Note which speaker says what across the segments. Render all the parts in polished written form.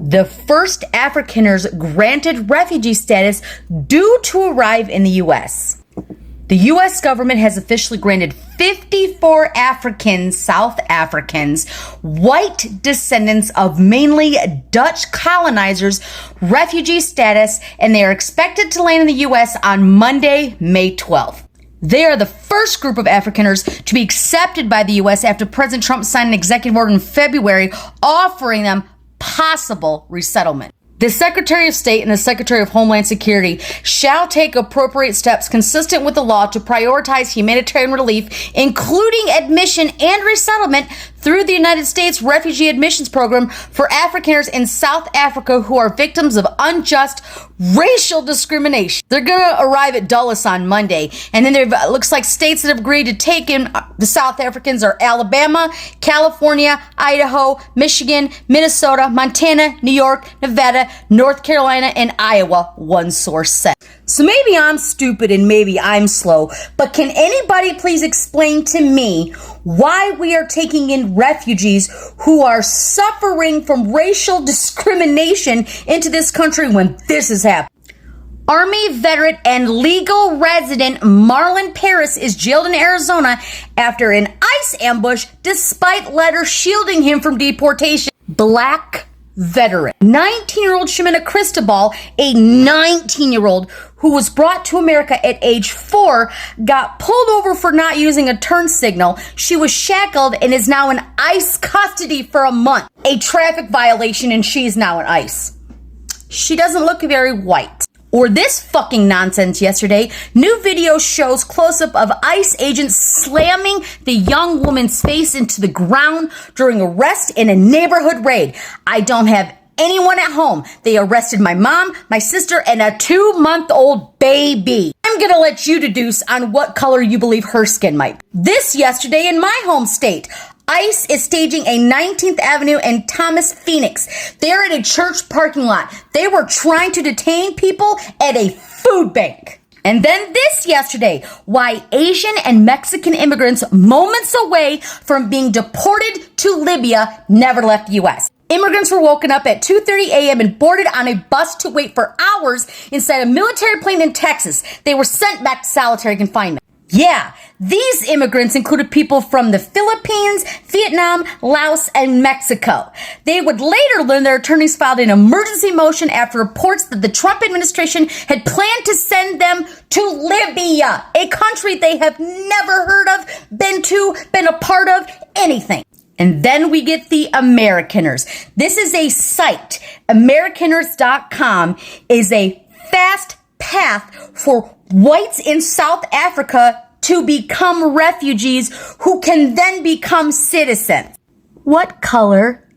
Speaker 1: The first Afrikaners granted refugee status due to arrive in the U.S. The U.S. government has officially granted 54 Africans, South Africans, white descendants of mainly Dutch colonizers, refugee status, and they are expected to land in the U.S. on Monday, May 12th. They are the first group of Afrikaners to be accepted by the U.S. after President Trump signed an executive order in February offering them possible resettlement. The Secretary of State and the Secretary of Homeland Security shall take appropriate steps consistent with the law to prioritize humanitarian relief, including admission and resettlement through the United States Refugee Admissions Program for Afrikaners in South Africa who are victims of unjust racial discrimination. They're going to arrive at Dulles on Monday, and then there looks like states that have agreed to take in the South Africans are Alabama, California, Idaho, Michigan, Minnesota, Montana, New York, Nevada, North Carolina, and Iowa, one source said. So maybe I'm stupid and maybe I'm slow, but can anybody please explain to me why we are taking in refugees who are suffering from racial discrimination into this country when this is happening? Army veteran and legal resident Marlon Paris is jailed in Arizona after an ICE ambush despite letters shielding him from deportation. Black veteran. 19-year-old Shimena Cristobal, a 19-year-old who was brought to America at age 4, got pulled over for not using a turn signal. She was shackled and is now in ICE custody for a month. A traffic violation, and she's now in ICE. She doesn't look very white. Or this fucking nonsense yesterday. New video shows close-up of ICE agents slamming the young woman's face into the ground during arrest in a neighborhood raid. I don't have anyone at home. They arrested my mom, my sister, and a 2-month-old baby. I'm gonna let you deduce on what color you believe her skin might be. This yesterday in my home state. ICE is staging a 19th Avenue and Thomas Phoenix. They're in a church parking lot. They were trying to detain people at a food bank. And then this yesterday, why Asian and Mexican immigrants moments away from being deported to Libya never left the U.S. Immigrants were woken up at 2:30 a.m. and boarded on a bus to wait for hours inside a military plane in Texas. They were sent back to solitary confinement. Yeah, these immigrants included people from the Philippines, Vietnam, Laos, and Mexico. They would later learn their attorneys filed an emergency motion after reports that the Trump administration had planned to send them to Libya, a country they have never heard of, been to, been a part of, anything. And then we get the Amerikaners. This is a site. Amerikaners.com is a fast path for whites in South Africa to become refugees who can then become citizens. What color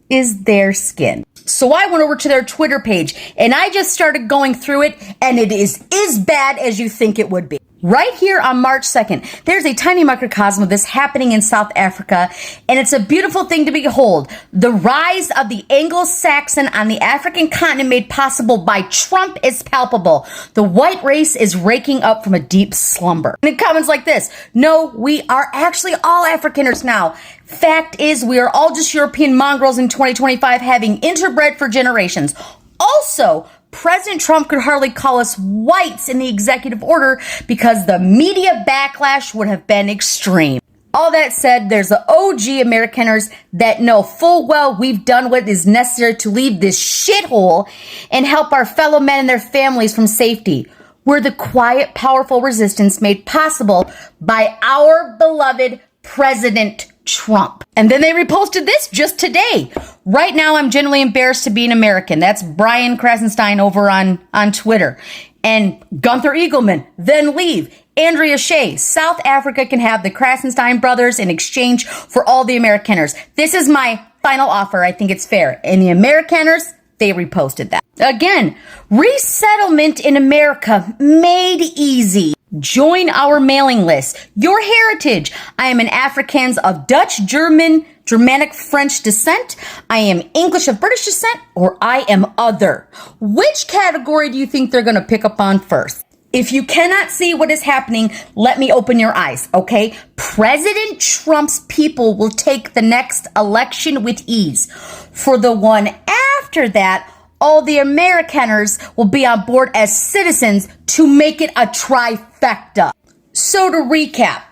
Speaker 1: is their skin? So I went over to their Twitter page and I just started going through it, and it is as bad as you think it would be. Right here on March 2nd, there's a tiny microcosm of this happening in South Africa, and it's a beautiful thing to behold. The rise of the Anglo-Saxon on the African continent made possible by Trump is palpable. The white race is waking up from a deep slumber. And it comments like this: no, we are actually all Afrikaners now. Fact is, we are all just European mongrels in 2025 having interbred for generations. Also, President Trump could hardly call us whites in the executive order because the media backlash would have been extreme. All that said, there's the OG Amerikaners that know full well we've done what is necessary to leave this shithole and help our fellow men and their families from safety. We're the quiet, powerful resistance made possible by our beloved President Trump. And then they reposted this just today. Right now, I'm genuinely embarrassed to be an American. That's Brian Krasenstein over on Twitter. And Gunther Eagleman, then leave. Andrea Shea, South Africa can have the Krasenstein brothers in exchange for all the Amerikaners. This is my final offer. I think it's fair. And the Amerikaners, they reposted that. Again, resettlement in America made easy. Join our mailing list. Your heritage. I am an Afrikaans of Dutch, German, Germanic, French descent. I am English of British descent, or I am other. Which category do you think they're going to pick up on first? If you cannot see what is happening, let me open your eyes, okay? President Trump's people will take the next election with ease. For the one after that, all the Americaners will be on board as citizens to make it a trifecta. So to recap,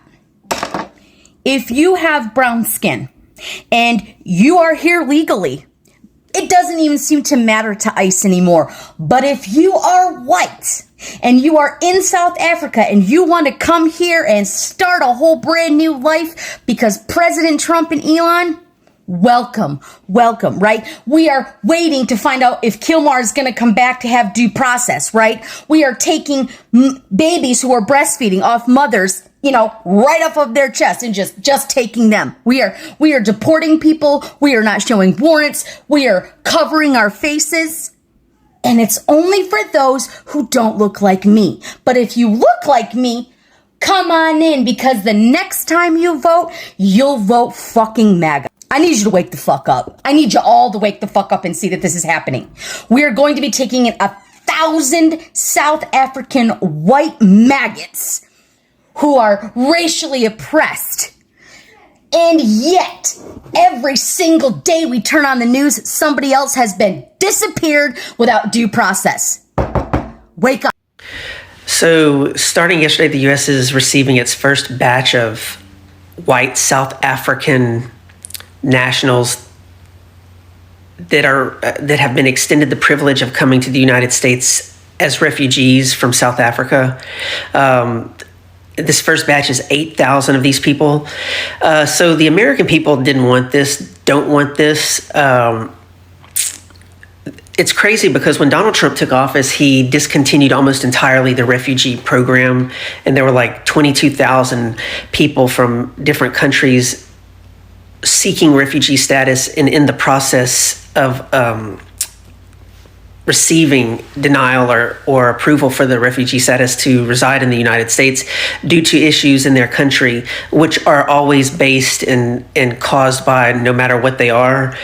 Speaker 1: if you have brown skin and you are here legally, it doesn't even seem to matter to ICE anymore. But if you are white and you are in South Africa and you want to come here and start a whole brand new life because President Trump and Elon, welcome, right? We are waiting to find out if Kilmar is going to come back to have due process, right? We are taking babies who are breastfeeding off mothers, right off of their chest and just taking them. We are deporting people. We are not showing warrants. We are covering our faces. And it's only for those who don't look like me. But if you look like me, come on in, because the next time you vote, you'll vote fucking MAGA. I need you to wake the fuck up. I need you all to wake the fuck up and see that this is happening. We are going to be taking in 1,000 South African white maggots who are racially oppressed. And yet, every single day we turn on the news, somebody else has been disappeared without due process. Wake up.
Speaker 2: So, starting yesterday, the U.S. is receiving its first batch of white South African nationals that have been extended the privilege of coming to the United States as refugees from South Africa. This first batch is 8,000 of these people. So the American people don't want this. It's crazy because when Donald Trump took office, he discontinued almost entirely the refugee program. And there were like 22,000 people from different countries seeking refugee status and in the process of receiving denial or approval for the refugee status to reside in the United States due to issues in their country, which are always based and caused by, no matter what they are,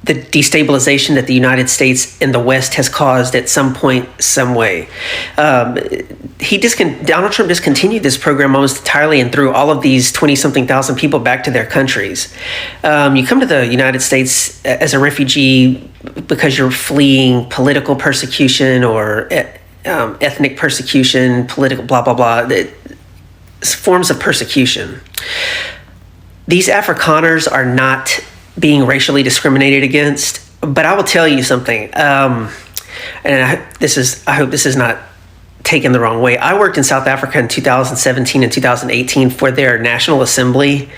Speaker 2: the destabilization that the United States and the West has caused at some point, some way. Donald Trump discontinued this program almost entirely and threw all of these 20-something thousand people back to their countries. You come to the United States as a refugee because you're fleeing political persecution or ethnic persecution, political blah, blah, blah. It's forms of persecution. These Afrikaners are not being racially discriminated against, but I will tell you something, and I hope this is not taken the wrong way. I worked in South Africa in 2017 and 2018 for their National Assembly,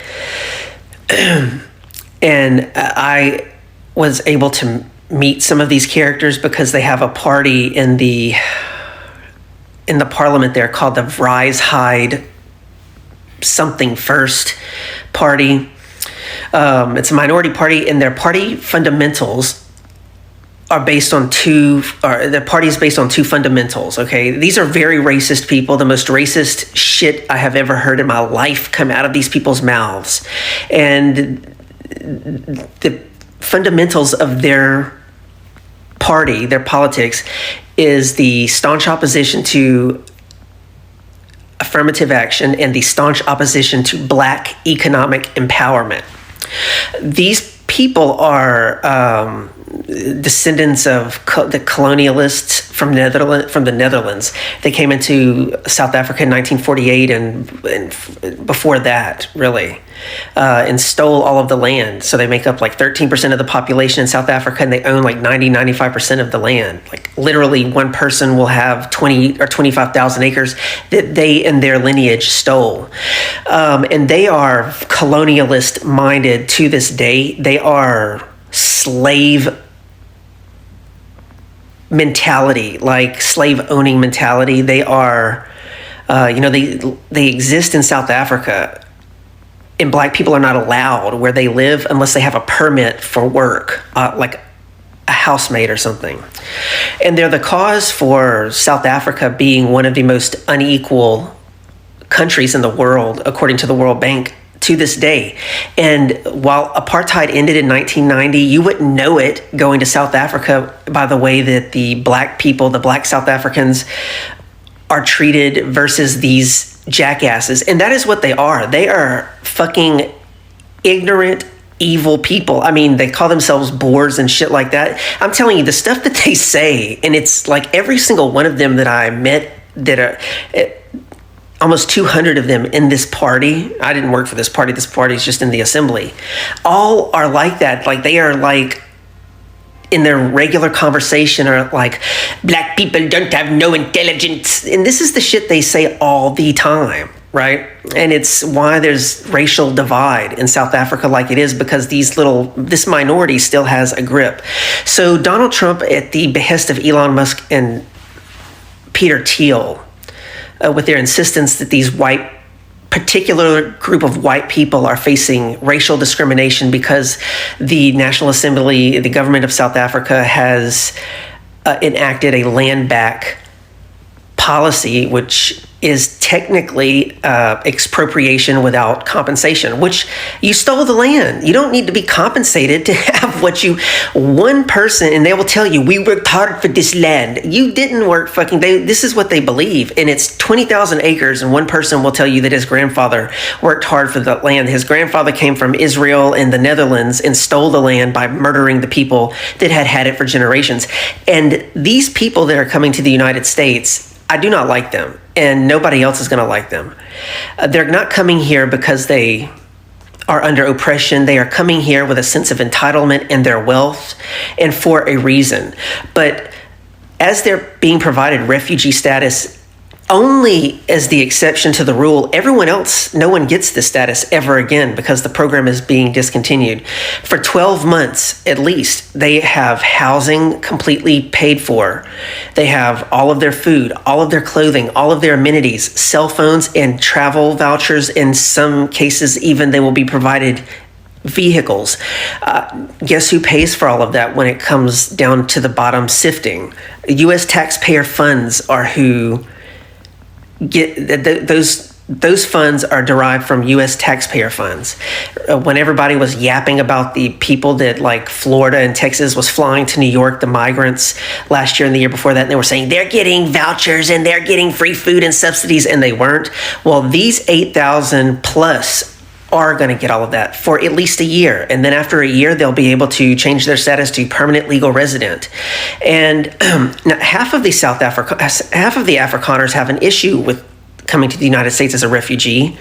Speaker 2: and I was able to meet some of these characters because they have a party in the parliament there called the Vryheid something first party. It's a minority party, and their party fundamentals are based on the party is based on two fundamentals, okay? These are very racist people. The most racist shit I have ever heard in my life come out of these people's mouths. And the fundamentals of their party, their politics, is the staunch opposition to affirmative action and the staunch opposition to Black economic empowerment. These people are descendants of the colonialists from the Netherlands. They came into South Africa in 1948 and before that, really, and stole all of the land. So they make up like 13% of the population in South Africa, and they own like 95% of the land. Like literally one person will have 20 or 25,000 acres that they and their lineage stole. And they are colonialist minded to this day. They are slave mentality, like slave owning mentality. They are, they exist in South Africa, and Black people are not allowed where they live unless they have a permit for work, like a housemaid or something. And they're the cause for South Africa being one of the most unequal countries in the world, according to the World Bank, to this day. And while apartheid ended in 1990, you wouldn't know it going to South Africa by the way that the Black people, the Black South Africans, are treated versus these jackasses. And that is what they are. They are fucking ignorant, evil people. I mean, they call themselves boars and shit like that. I'm telling you, the stuff that they say, and it's like every single one of them that I met that are almost 200 of them in this party. I didn't work for this party. This party is just in the assembly. All are like that. Like they are like in their regular conversation are like, black people don't have no intelligence. And this is the shit they say all the time, right? And it's why there's racial divide in South Africa like it is, because this minority still has a grip. So Donald Trump, at the behest of Elon Musk and Peter Thiel, with their insistence that these particular group of white people are facing racial discrimination because the National Assembly, the government of South Africa, has enacted a land back policy, which is technically expropriation without compensation, which you stole the land. You don't need to be compensated to have one person, and they will tell you, we worked hard for this land. You didn't work this is what they believe. And it's 20,000 acres, and one person will tell you that his grandfather worked hard for the land. His grandfather came from Israel and the Netherlands and stole the land by murdering the people that had it for generations. And these people that are coming to the United States, I do not like them, and nobody else is going to like them. They're not coming here because they are under oppression. They are coming here with a sense of entitlement and their wealth, and for a reason. But as they're being provided refugee status only as the exception to the rule, everyone else, no one gets this status ever again because the program is being discontinued. For 12 months, at least, they have housing completely paid for. They have all of their food, all of their clothing, all of their amenities, cell phones, and travel vouchers. In some cases, even they will be provided vehicles. Guess who pays for all of that when it comes down to the bottom sifting? U.S. taxpayer funds are who get those funds are derived from U.S. taxpayer funds. When everybody was yapping about the people that, like, Florida and Texas was flying to New York, the migrants last year and the year before that, and they were saying they're getting vouchers and they're getting free food and subsidies, and they weren't. Well, these 8,000 plus are going to get all of that for at least a year. And then after a year, they'll be able to change their status to permanent legal resident. And now half of the Afrikaners have an issue with coming to the United States as a refugee.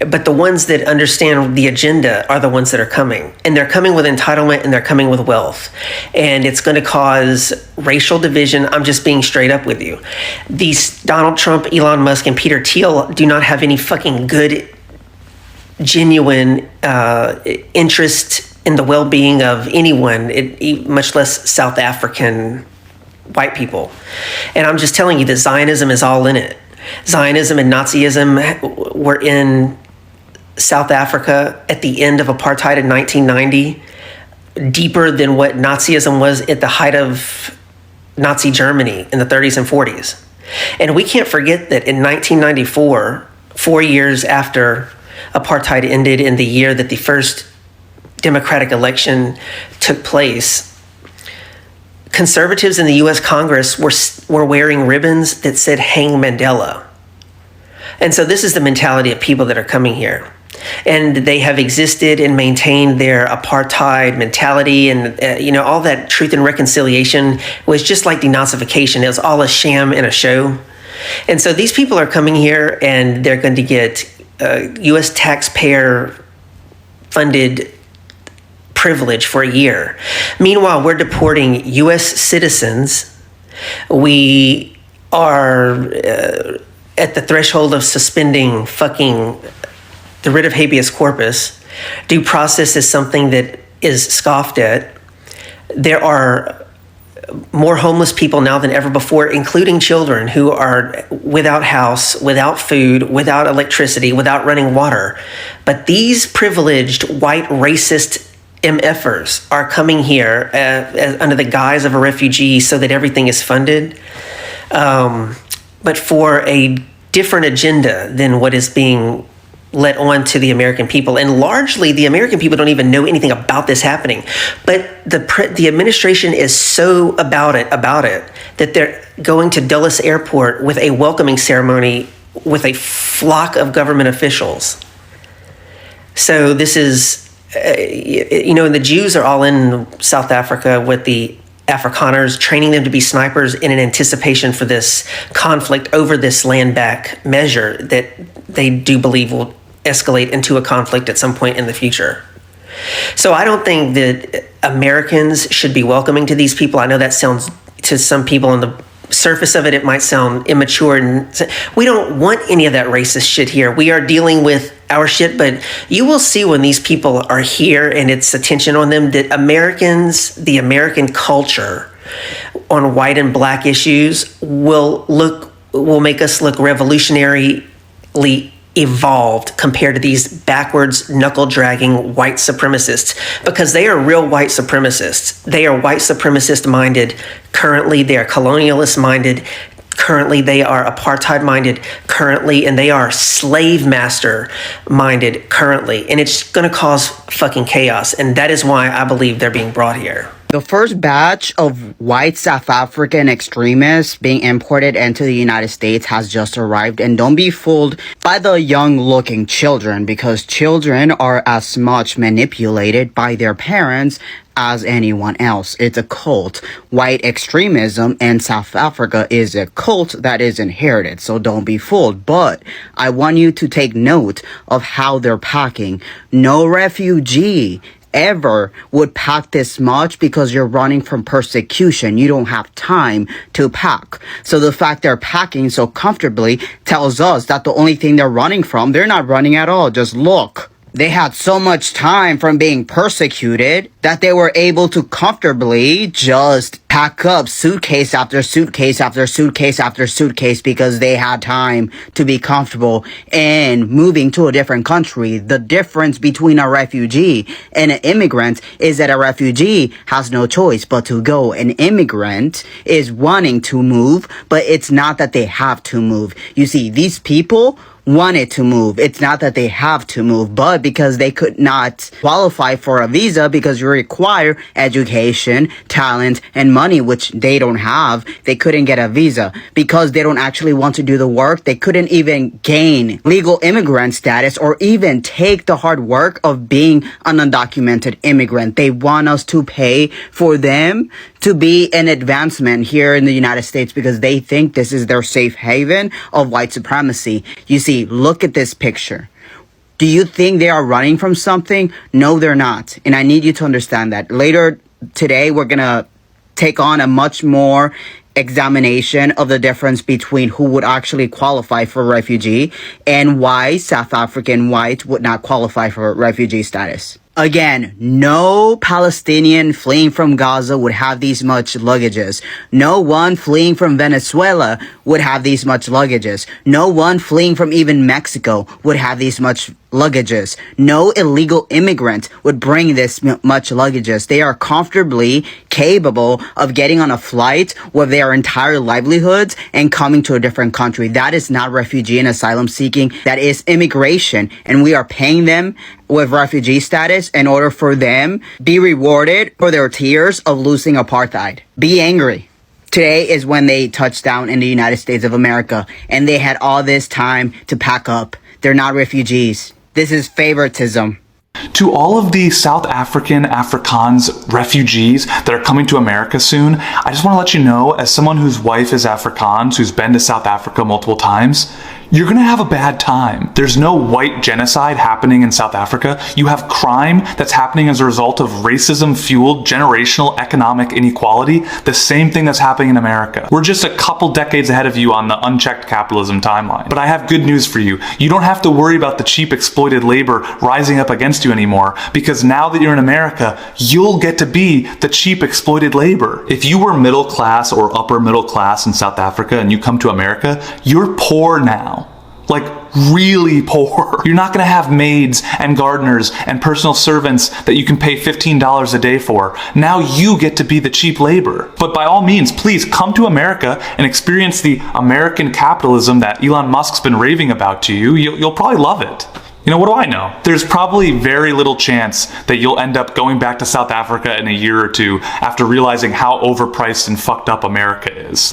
Speaker 2: But the ones that understand the agenda are the ones that are coming. And they're coming with entitlement, and they're coming with wealth. And it's going to cause racial division. I'm just being straight up with you. These Donald Trump, Elon Musk, and Peter Thiel do not have any fucking good, genuine interest in the well-being of anyone, much less South African white people. And I'm just telling you that Zionism is all in it. Zionism and Nazism were in South Africa at the end of apartheid in 1990, deeper than what Nazism was at the height of Nazi Germany in the 30s and 40s. And we can't forget that in 1994, 4 years after apartheid ended, in the year that the first democratic election took place, conservatives in the U.S. Congress were wearing ribbons that said "Hang Mandela." And so this is the mentality of people that are coming here. And they have existed and maintained their apartheid mentality, and all that truth and reconciliation was just like denazification. It was all a sham and a show. And so these people are coming here, and they're going to get U.S. taxpayer funded privilege for a year. Meanwhile, we're deporting U.S. citizens. We are at the threshold of suspending the writ of habeas corpus. Due process is something that is scoffed at. There are more homeless people now than ever before, including children who are without house, without food, without electricity, without running water. But these privileged white racist MFers are coming here under the guise of a refugee so that everything is funded, but for a different agenda than what is being let on to the American people. And largely, the American people don't even know anything about this happening. But the administration is so about it that they're going to Dulles Airport with a welcoming ceremony with a flock of government officials. So this is, the Jews are all in South Africa with the Afrikaners, training them to be snipers in an anticipation for this conflict over this land back measure that they do believe will escalate into a conflict at some point in the future. So I don't think that Americans should be welcoming to these people. I know that sounds, to some people on the surface of it, it might sound immature. And we don't want any of that racist shit here. We are dealing with our shit, but you will see when these people are here and it's attention on them that Americans, the American culture on white and black issues will make us look revolutionarily evolved compared to these backwards, knuckle-dragging white supremacists, because they are real white supremacists. They are white supremacist-minded. Currently, they are colonialist-minded. Currently, they are apartheid-minded. Currently, and they are slave master-minded currently. And it's going to cause fucking chaos. And that is why I believe they're being brought here.
Speaker 3: The first batch of white South African extremists being imported into the United States has just arrived, and don't be fooled by the young-looking children, because children are as much manipulated by their parents as anyone else. It's a cult. White extremism in South Africa is a cult that is inherited, so don't be fooled. But I want you to take note of how they're packing. No refugee ever would pack this much, because you're running from persecution. You don't have time to pack. So the fact they're packing so comfortably tells us that the only thing they're running from, they're not running at all. Just look. They had so much time from being persecuted that they were able to comfortably just pack up suitcase after suitcase after suitcase after suitcase, because they had time to be comfortable in moving to a different country. The difference between a refugee and an immigrant is that a refugee has no choice but to go. An immigrant is wanting to move, but it's not that they have to move. You see, these people wanted to move. It's not that they have to move, but because they could not qualify for a visa, because you require education, talent, and money, which they don't have, they couldn't get a visa. Because they don't actually want to do the work, they couldn't even gain legal immigrant status or even take the hard work of being an undocumented immigrant. They want us to pay for them to be an advancement here in the United States, because they think this is their safe haven of white supremacy. You see, look at this picture. Do you think they are running from something? No, they're not. And I need you to understand that. Later today, we're going to take on a much more examination of the difference between who would actually qualify for refugee and why South African whites would not qualify for refugee status. Again, no Palestinian fleeing from Gaza would have these much luggages. No one fleeing from Venezuela would have these much luggages. No one fleeing from even Mexico would have these much luggages. No illegal immigrant would bring this much luggages. They are comfortably capable of getting on a flight with their entire livelihoods and coming to a different country. That is not refugee and asylum seeking. That is immigration. And we are paying them with refugee status in order for them be rewarded for their tears of losing apartheid. Be angry. Today is when they touched down in the United States of America, and they had all this time to pack up. They're not refugees. This is favoritism.
Speaker 4: To all of the South African Afrikaans refugees that are coming to America soon, I just want to let you know, as someone whose wife is Afrikaans, who's been to South Africa multiple times, you're going to have a bad time. There's no white genocide happening in South Africa. You have crime that's happening as a result of racism-fueled generational economic inequality, the same thing that's happening in America. We're just a couple decades ahead of you on the unchecked capitalism timeline. But I have good news for you. You don't have to worry about the cheap exploited labor rising up against you anymore, because now that you're in America, you'll get to be the cheap exploited labor. If you were middle class or upper middle class in South Africa and you come to America, you're poor now. Like, really poor. You're not going to have maids and gardeners and personal servants that you can pay $15 a day for. Now you get to be the cheap labor. But by all means, please come to America and experience the American capitalism that Elon Musk's been raving about to you. You'll probably love it. You know, what do I know? There's probably very little chance that you'll end up going back to South Africa in a year or two after realizing how overpriced and fucked up America is.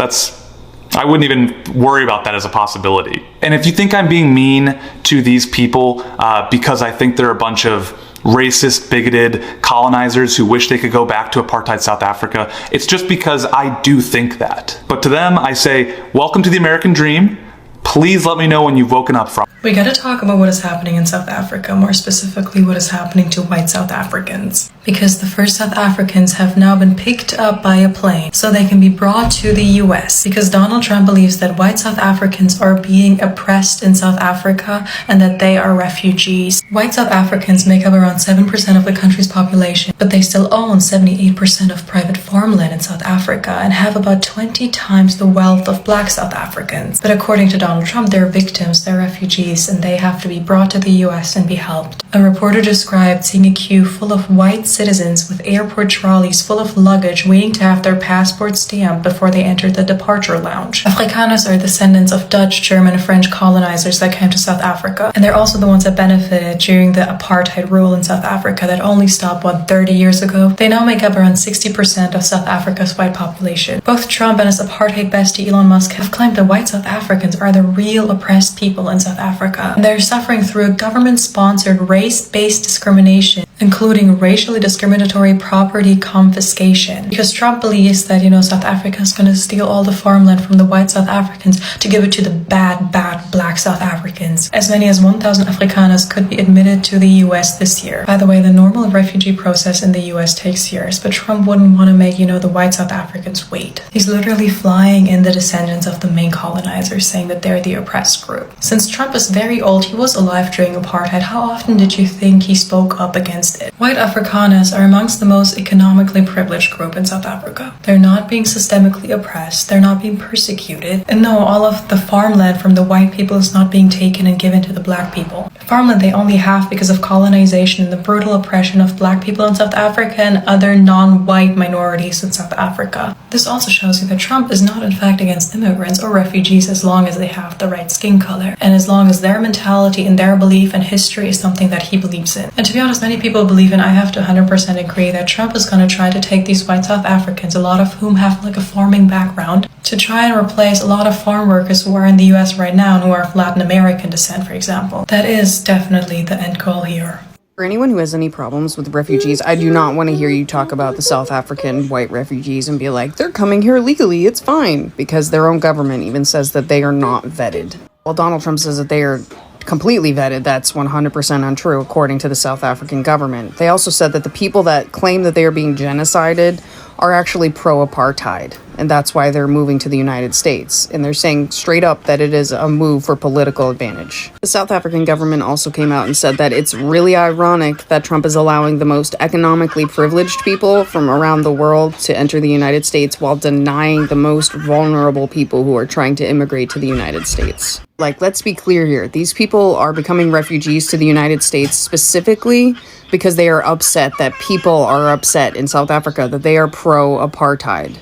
Speaker 4: I wouldn't even worry about that as a possibility. And if you think I'm being mean to these people because I think they're a bunch of racist, bigoted colonizers who wish they could go back to apartheid South Africa, it's just because I do think that. But to them, I say, welcome to the American dream. Please let me know when you've woken up from.
Speaker 5: We gotta talk about what is happening in South Africa, more specifically what is happening to white South Africans. Because the first South Africans have now been picked up by a plane so they can be brought to the US. Because Donald Trump believes that white South Africans are being oppressed in South Africa and that they are refugees. White South Africans make up around 7% of the country's population, but they still own 78% of private farmland in South Africa and have about 20 times the wealth of black South Africans. But according to Donald Trump, they're victims, they're refugees, and they have to be brought to the US and be helped. A reporter described seeing a queue full of white citizens with airport trolleys full of luggage waiting to have their passports stamped before they entered the departure lounge. Afrikaners are descendants of Dutch, German, and French colonizers that came to South Africa, and they're also the ones that benefited during the apartheid rule in South Africa that only stopped 30 years ago. They now make up around 60% of South Africa's white population. Both Trump and his apartheid bestie Elon Musk have claimed that white South Africans are the real oppressed people in South Africa. They're suffering through a government-sponsored race-based discrimination, including racially discriminatory property confiscation. Because Trump believes that, South Africa is going to steal all the farmland from the white South Africans to give it to the bad black South Africans. As many as 1,000 Afrikaners could be admitted to the US this year. By the way, the normal refugee process in the US takes years, but Trump wouldn't want to make, the white South Africans wait. He's literally flying in the descendants of the main colonizers, saying that they're the oppressed group. Since Trump is very old, he was alive during apartheid. How often did you think he spoke up against it? White Afrikaners are amongst the most economically privileged group in South Africa. They're not being systemically oppressed, they're not being persecuted, and no, all of the farmland from the white people is not being taken and given to the black people. Farmland they only have because of colonization and the brutal oppression of black people in South Africa and other non-white minorities in South Africa. This also shows you that Trump is not in fact against immigrants or refugees as long as they have the right skin color, and as long as their mentality and their belief and history is something that he believes in. And to be honest, many people believe in, I have to 100% agree that Trump is going to try to take these white South Africans, a lot of whom have a farming background, to try and replace a lot of farm workers who are in the US right now and who are of Latin American descent, for example. That is definitely the end goal here.
Speaker 6: For anyone who has any problems with refugees, I do not want to hear you talk about the South African white refugees and be like, they're coming here legally, it's fine, because their own government even says that they are not vetted. While Donald Trump says that they are completely vetted, that's 100% untrue, according to the South African government. They also said that the people that claim that they are being genocided are actually pro-apartheid, and that's why they're moving to the United States. And they're saying straight up that it is a move for political advantage. The South African government also came out and said that it's really ironic that Trump is allowing the most economically privileged people from around the world to enter the United States while denying the most vulnerable people who are trying to immigrate to the United States. Let's be clear here. These people are becoming refugees to the United States specifically because they are upset that people are upset in South Africa that they are pro-apartheid.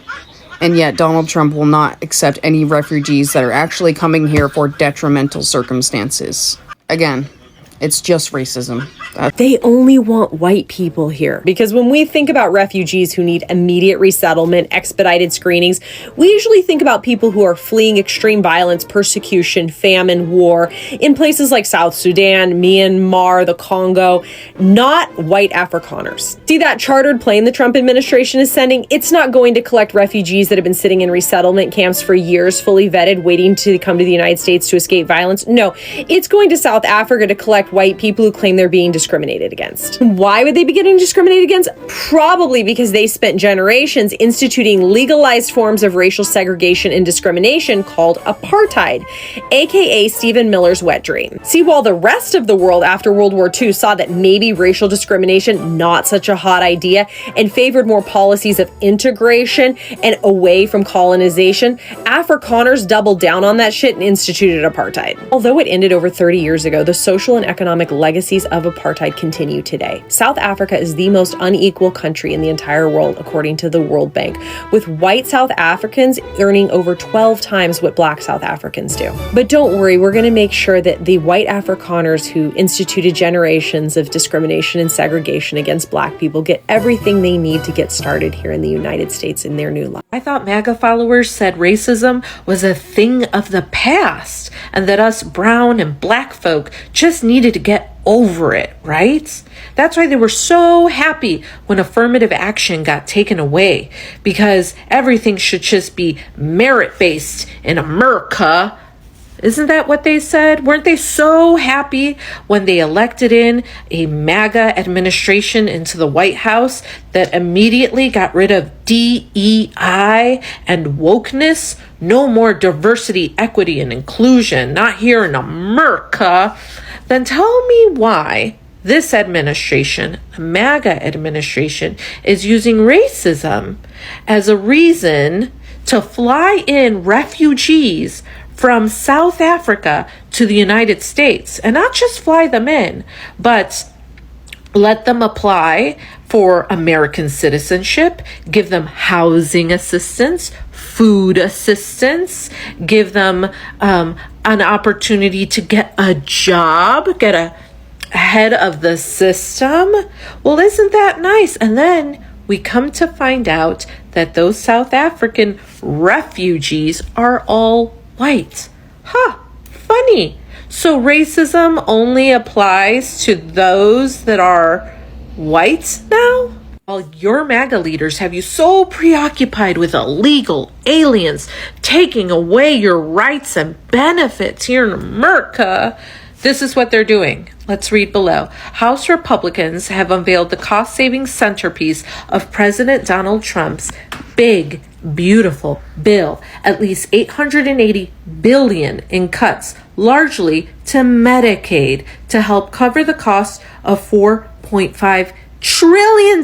Speaker 6: And yet Donald Trump will not accept any refugees that are actually coming here for detrimental circumstances. Again, it's just racism.
Speaker 7: They only want white people here. Because when we think about refugees who need immediate resettlement, expedited screenings, we usually think about people who are fleeing extreme violence, persecution, famine, war in places like South Sudan, Myanmar, the Congo, not white Afrikaners. See that chartered plane the Trump administration is sending? It's not going to collect refugees that have been sitting in resettlement camps for years, fully vetted, waiting to come to the United States to escape violence. No, it's going to South Africa to collect white people who claim they're being discriminated against. Why would they be getting discriminated against? Probably because they spent generations instituting legalized forms of racial segregation and discrimination called apartheid, aka Stephen Miller's wet dream. See, while the rest of the world after World War II saw that maybe racial discrimination not such a hot idea and favored more policies of integration and away from colonization, Afrikaners doubled down on that shit and instituted apartheid. Although it ended over 30 years ago, the social and economic legacies of apartheid continue today. South Africa is the most unequal country in the entire world, according to the World Bank, with white South Africans earning over 12 times what black South Africans do. But don't worry, we're going to make sure that the white Afrikaners who instituted generations of discrimination and segregation against black people get everything they need to get started here in the United States in their new life.
Speaker 8: I thought MAGA followers said racism was a thing of the past and that us brown and black folk just needed to get over it, right? That's why they were so happy when affirmative action got taken away, because everything should just be merit-based in America. Isn't that what they said? Weren't they so happy when they elected in a MAGA administration into the White House that immediately got rid of DEI and wokeness? No more diversity, equity, and inclusion, not here in America. Then tell me why this administration, the MAGA administration, is using racism as a reason to fly in refugees from South Africa to the United States, and not just fly them in, but let them apply for American citizenship, give them housing assistance, food assistance, give them an opportunity to get a job, get ahead of the system. Well, isn't that nice? And then we come to find out that those South African refugees are all white. Funny. So racism only applies to those that are white now? While your MAGA leaders have you so preoccupied with illegal aliens taking away your rights and benefits here in America, this is what they're doing. Let's read below. House Republicans have unveiled the cost-saving centerpiece of President Donald Trump's big, beautiful bill. At least $880 billion in cuts, largely to Medicaid, to help cover the cost of $4.5 trillion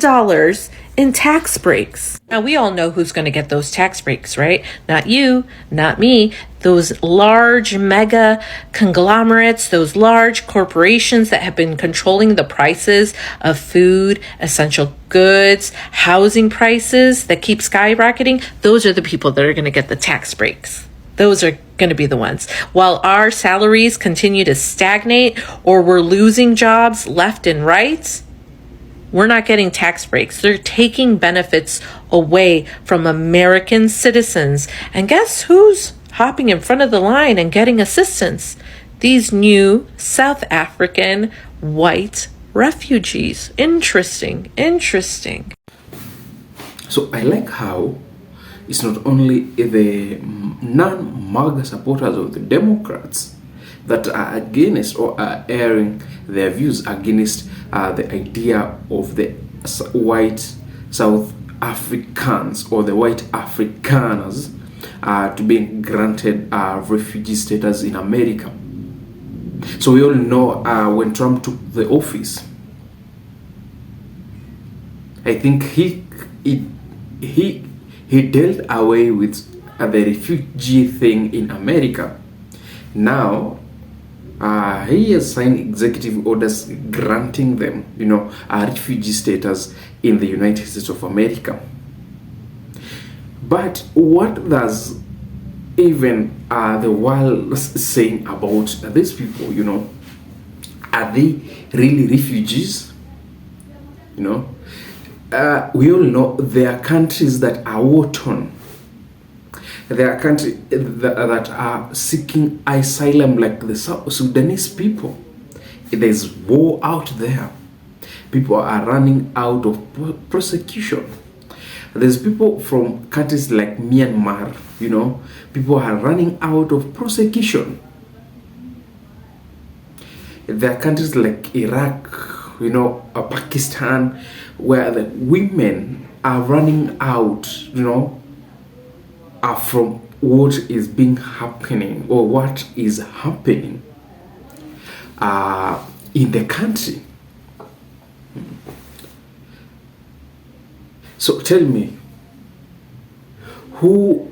Speaker 8: in tax breaks. Now, we all know who's going to get those tax breaks, right? Not you, not me. Those large mega conglomerates, those large corporations that have been controlling the prices of food, essential goods, housing prices that keep skyrocketing. Those are the people that are going to get the tax breaks. Those are going to be the ones. While our salaries continue to stagnate or we're losing jobs left and right, we're not getting tax breaks. They're taking benefits away from American citizens. And guess who's hopping in front of the line and getting assistance? These new South African white refugees. Interesting.
Speaker 9: So I like how it's not only the non-MAGA supporters of the Democrats that are against or are airing their views against the idea of the white South Africans or the white Afrikaners to being granted refugee status in America. So we all know when Trump took the office, I think he dealt away with the refugee thing in America. Now he has signed executive orders granting them, a refugee status in the United States of America. But what does even the world saying about these people? Are they really refugees? We all know there are countries that are war-torn. There are countries that are seeking asylum, like the South Sudanese people. There's war out there. People are running out of persecution. There's people from countries like Myanmar, people are running out of persecution. There are countries like Iraq, Pakistan, where the women are running out, from what is being happening or what is happening in the country. So tell me, who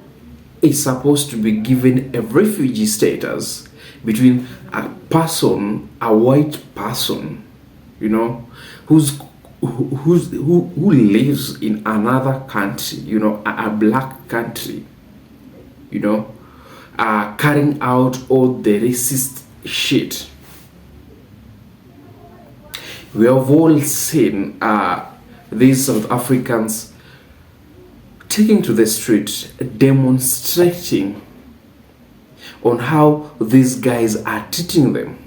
Speaker 9: is supposed to be given a refugee status between person, a white person, you know, who lives in another country, you know, a black country, you know, carrying out all the racist shit. We have all seen these South Africans taking to the street, demonstrating on how these guys are treating them.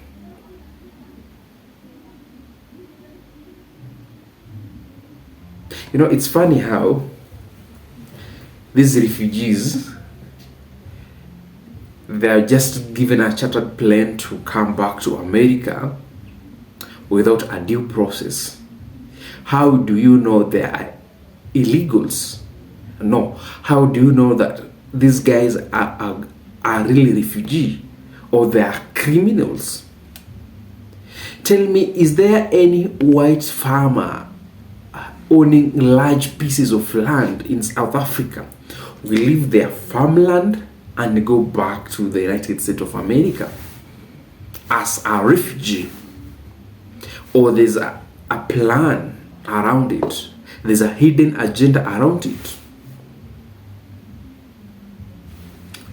Speaker 9: You know, it's funny how these refugees, they are just given a chartered plane to come back to America without a due process. How do you know they are illegals? No. How do you know that these guys are really refugee or they are criminals? Tell me, is there any white farmer owning large pieces of land in South Africa will leave their farmland and go back to the United States of America as a refugee? Or there's a plan around it? There's a hidden agenda around it?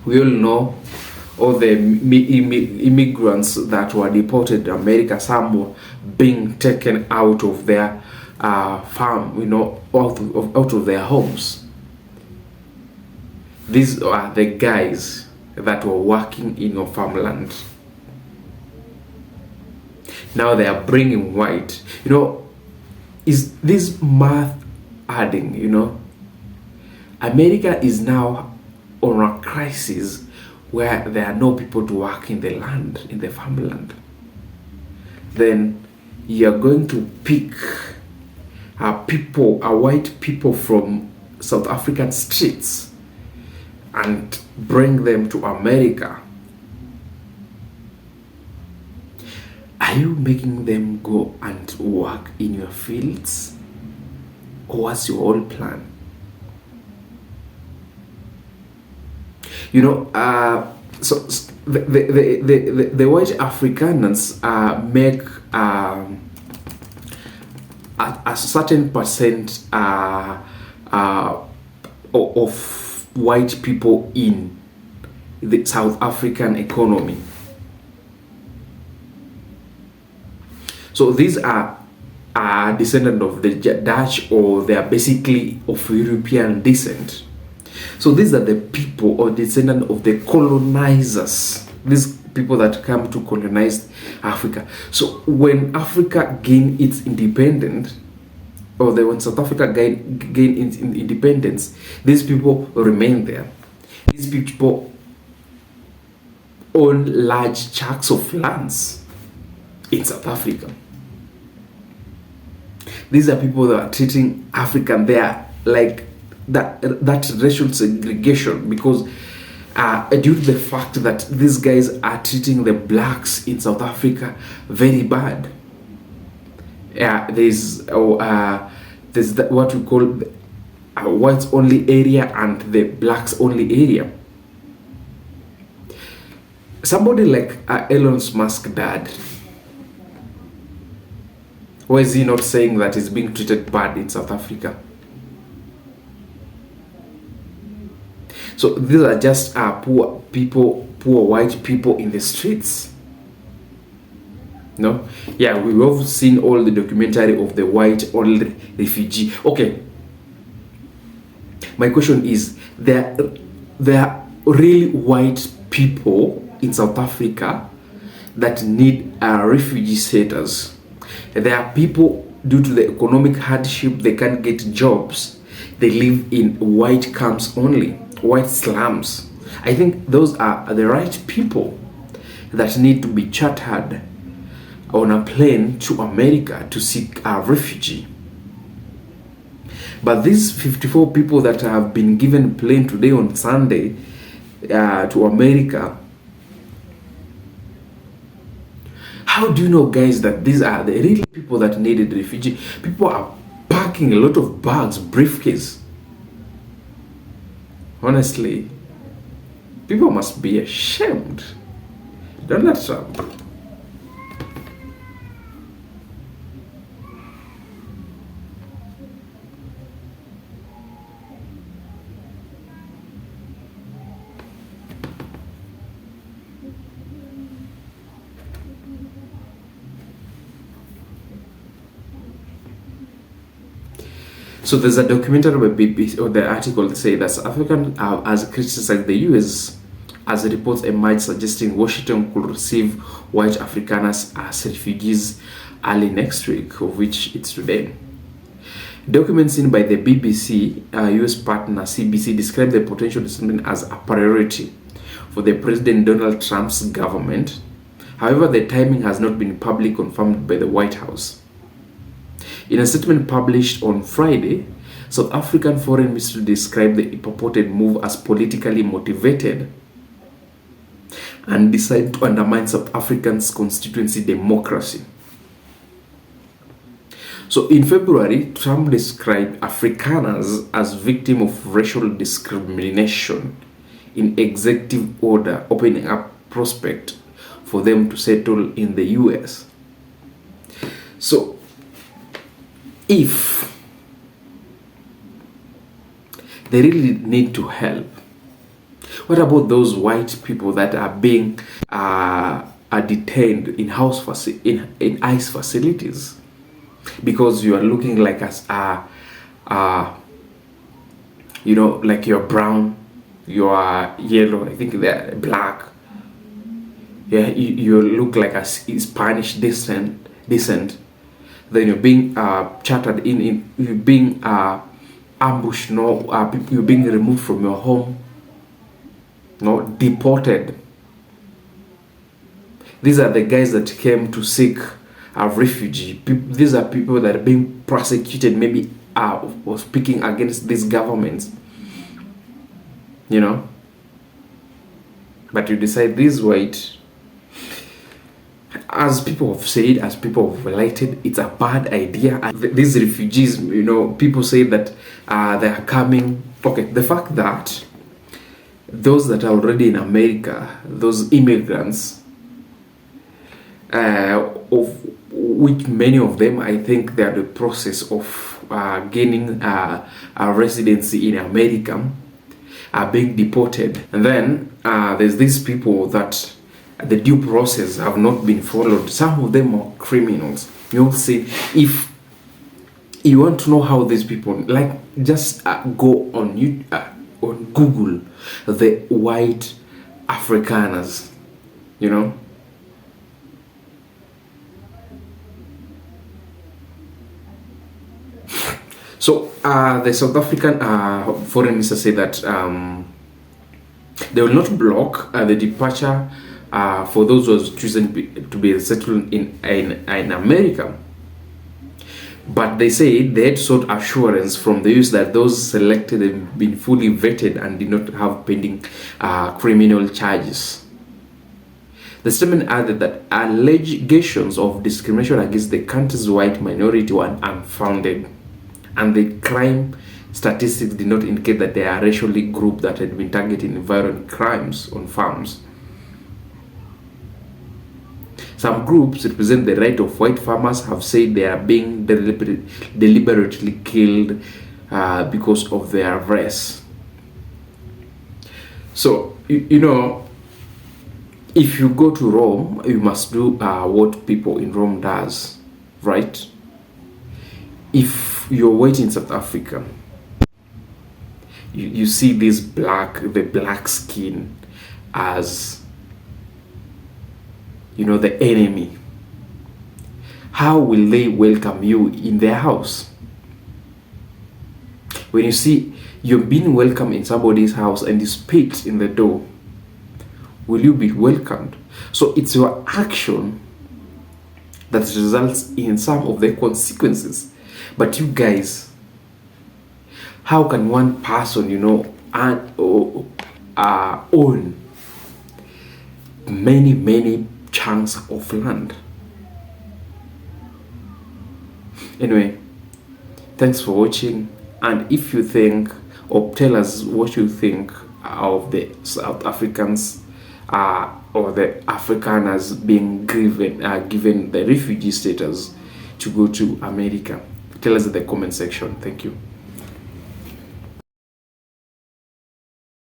Speaker 9: We all know all the immigrants that were deported to America, some were being taken out of their farm, you know, out of their homes. These are the guys that were working in your farmland. Now they are bringing white. You know, is this math adding, you know? America is now on a crisis where there are no people to work in the land, in the farmland. Then you're going to pick white people from South African streets and bring them to America. Are you making them go and work in your fields? Or what's your whole plan? You know, so the white Afrikaners make a certain percent of white people in the South African economy. So these are descendants of the Dutch, or they are basically of European descent. So these are the people or descendants of the colonizers, these people that come to colonize Africa. So when Africa gained its independence, or when South Africa gained its independence, these people remain there. These people own large chunks of lands in South Africa. These are people that are treating African, they are like that racial segregation, because due to the fact that these guys are treating the blacks in South Africa very bad. There's what we call whites only area and the blacks only area. Somebody like Elon Musk's dad, why is he not saying that he's being treated bad in South Africa? So these are just poor people, poor white people in the streets. No? Yeah, we've all seen all the documentary of the white old refugee. Okay. My question is, there are really white people in South Africa that need refugee status. There are people, due to the economic hardship, they can't get jobs. They live in white camps only, white slums. I think those are the right people that need to be chartered on a plane to America to seek a refugee. But these 54 people that have been given a plane today on Sunday to America, how do you know, guys, that these are the real people that needed refugee? People are packing a lot of bags, briefcase. Honestly, people must be ashamed. Donald Trump, So there's a documentary by BBC, or the article say that South African has criticized the US as reports emerged suggesting Washington could receive white Afrikaners as refugees early next week, of which it's today. Documents seen by the BBC, US partner CBC, describe the potential resettlement as a priority for the President Donald Trump's government. However, the timing has not been publicly confirmed by the White House. In a statement published on Friday, South African Foreign Ministry described the purported move as politically motivated and designed to undermine South Africa's constituency democracy. So in February, Trump described Afrikaners as victims of racial discrimination in executive order, opening up prospect for them to settle in the US. So if they really need to help, what about those white people that are being are detained in in ICE facilities because you are looking like you know, like you're brown, you are yellow, I think they're black. Yeah, you look like a Spanish descent. Then you're being chattered you're being ambushed, you're being removed from your home, deported. These are the guys that came to seek a refugee. These are people that are being prosecuted, maybe for speaking against these governments, but you decide this white, as people have said, as people have related, it's a bad idea. And these refugees, people say that they are coming. Okay, the fact that those that are already in America, those immigrants, of which many of them, I think they are the process of gaining a residency in America, are being deported. And then there's these people that the due process have not been followed. Some of them are criminals. You'll see, if you want to know how these people, just go on Google, the white Afrikaners, So the South African foreign minister said that they will not block the departure for those who have chosen to be settled in America. But they say they had sought assurance from the US that those selected have been fully vetted and did not have pending criminal charges. The statement added that allegations of discrimination against the country's white minority were unfounded, and the crime statistics did not indicate that they are racially group that had been targeted in violent crimes on farms. Some groups represent the right of white farmers have said they are being deliberately killed because of their race. So, if you go to Rome, you must do what people in Rome does, right? If you're white in South Africa, you see the black skin as, the enemy. How will they welcome you in their house? When you see you've been welcomed in somebody's house and you spit in the door, will you be welcomed? So it's your action that results in some of the consequences. But you guys, how can one person, own many chunks of land? Anyway, thanks for watching. And if you think, or tell us what you think of the South Africans or the Afrikaners being given the refugee status to go to America. Tell us in the comment section. Thank you.